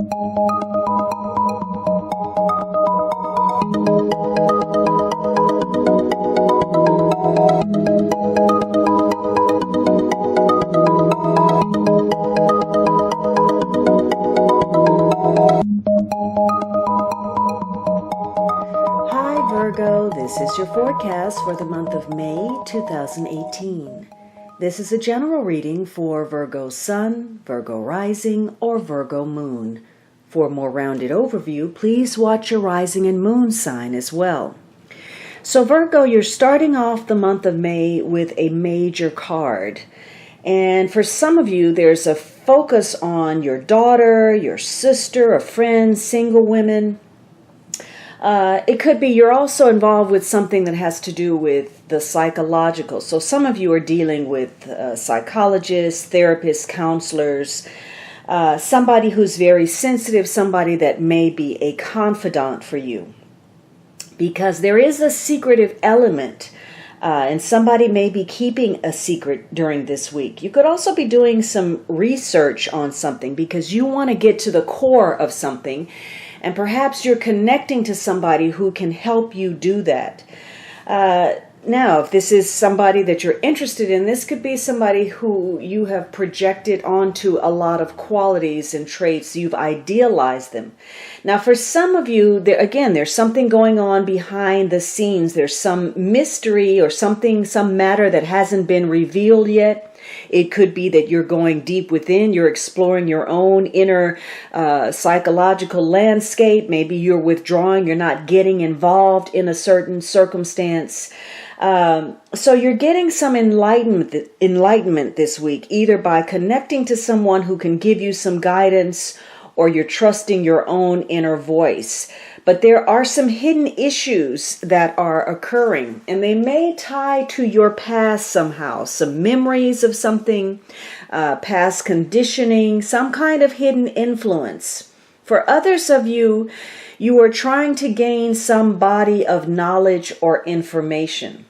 Virgo, this is your forecast for the month of May 2018. This is a general reading for Virgo Sun, Virgo Rising, or Virgo Moon. For a more rounded overview, please watch your rising and moon sign as well. So Virgo, you're starting off the month of May with a major card. And for some of you, there's a focus on your daughter, your sister, a friend, single women. It could be you're also involved with something that has to do with the psychological. So some of you are dealing with psychologists, therapists, counselors, somebody who's very sensitive, somebody that may be a confidant for you. Because there is a secretive element, and somebody may be keeping a secret during this week. You could also be doing some research on something because you want to get to the core of something. And perhaps you're connecting to somebody who can help you do that. Now, if this is somebody that you're interested in, this could be somebody who you have projected onto a lot of qualities and traits. You've idealized them. Now, for some of you, there's something going on behind the scenes. There's some mystery or something, some matter that hasn't been revealed yet. It could be that you're going deep within, you're exploring your own inner psychological landscape. Maybe you're withdrawing, you're not getting involved in a certain circumstance. So you're getting some enlightenment this week, either by connecting to someone who can give you some guidance, or you're trusting your own inner voice. But there are some hidden issues that are occurring, and they may tie to your past somehow, some memories of something, past conditioning, some kind of hidden influence. For others of you, you are trying to gain some body of knowledge or information.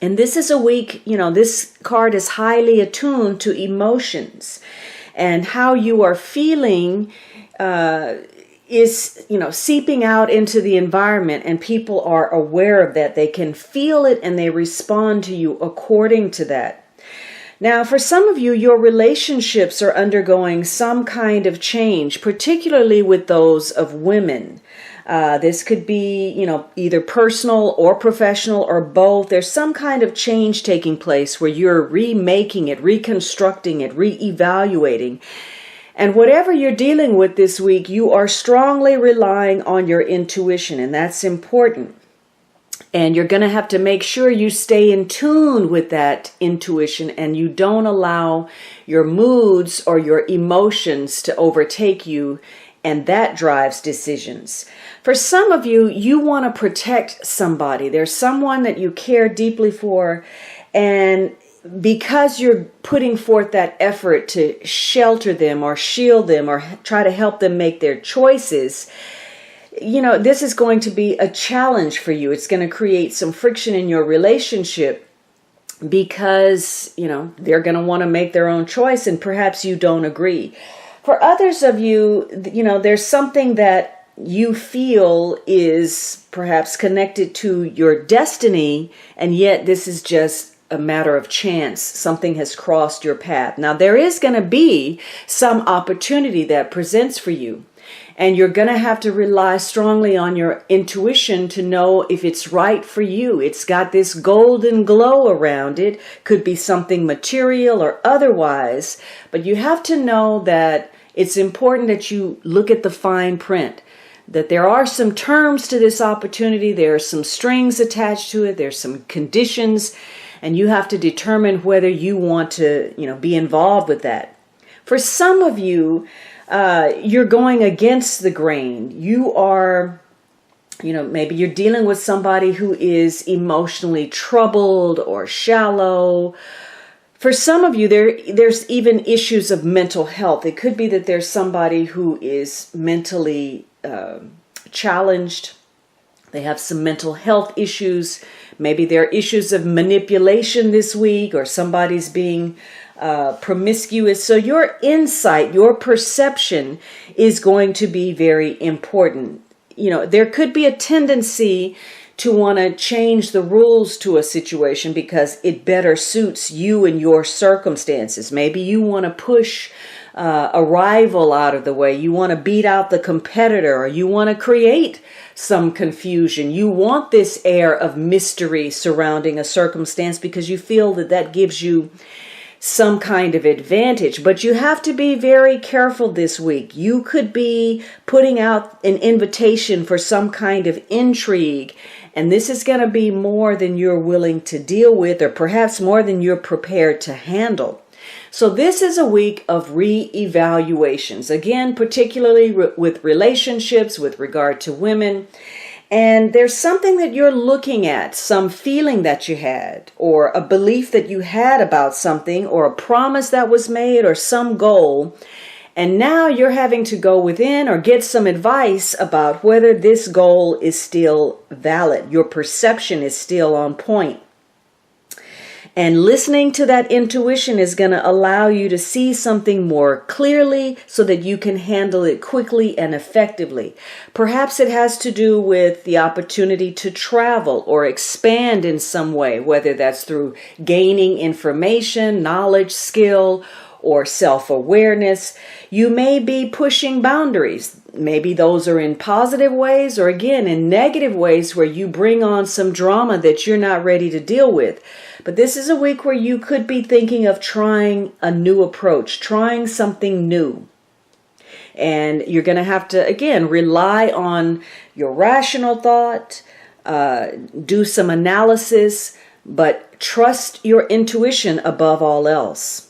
And this is a week, this card is highly attuned to emotions, and how you are feeling is, seeping out into the environment, and people are aware of that. They can feel it and they respond to you according to that. Now, for some of you, your relationships are undergoing some kind of change, particularly with those of women. This could be, either personal or professional or both. There's some kind of change taking place where you're remaking it, reconstructing it, reevaluating. And whatever you're dealing with this week, you are strongly relying on your intuition, and that's important. And you're going to have to make sure you stay in tune with that intuition and you don't allow your moods or your emotions to overtake you, and that drives decisions. For some of you, you want to protect somebody. There's someone that you care deeply for, and because you're putting forth that effort to shelter them or shield them or try to help them make their choices, this is going to be a challenge for you. It's going to create some friction in your relationship because, they're going to want to make their own choice and perhaps you don't agree. For others of you, there's something that you feel is perhaps connected to your destiny, and yet this is just a matter of chance. Something has crossed your path. Now, there is going to be some opportunity that presents for you, and you're going to have to rely strongly on your intuition to know if it's right for you. It's got this golden glow around it. Could be something material or otherwise, but you have to know that it's important that you look at the fine print, that there are some terms to this opportunity. There are some strings attached to it. There's some conditions, and you have to determine whether you want to, be involved with that. For some of you, you're going against the grain. You are, maybe you're dealing with somebody who is emotionally troubled or shallow. For some of you, there's even issues of mental health. It could be that there's somebody who is mentally challenged, They have some mental health issues. Maybe there are issues of manipulation this week, or somebody's being promiscuous. So your insight, your perception is going to be very important. You know, there could be a tendency to want to change the rules to a situation because it better suits you and your circumstances. Maybe you want to push a rival out of the way. You want to beat out the competitor, or you want to create some confusion. You want this air of mystery surrounding a circumstance because you feel that that gives you some kind of advantage. But you have to be very careful this week. You could be putting out an invitation for some kind of intrigue, and this is going to be more than you're willing to deal with, or perhaps more than you're prepared to handle. So this is a week of re-evaluations, again, particularly with relationships, with regard to women. And there's something that you're looking at, some feeling that you had, or a belief that you had about something, or a promise that was made, or some goal. And now you're having to go within or get some advice about whether this goal is still valid. Your perception is still on point. And listening to that intuition is going to allow you to see something more clearly so that you can handle it quickly and effectively. Perhaps it has to do with the opportunity to travel or expand in some way, whether that's through gaining information, knowledge, skill, or self-awareness. You may be pushing boundaries. Maybe those are in positive ways, or again, in negative ways where you bring on some drama that you're not ready to deal with. But this is a week where you could be thinking of trying a new approach, trying something new. And you're going to have to, again, rely on your rational thought, do some analysis, but trust your intuition above all else.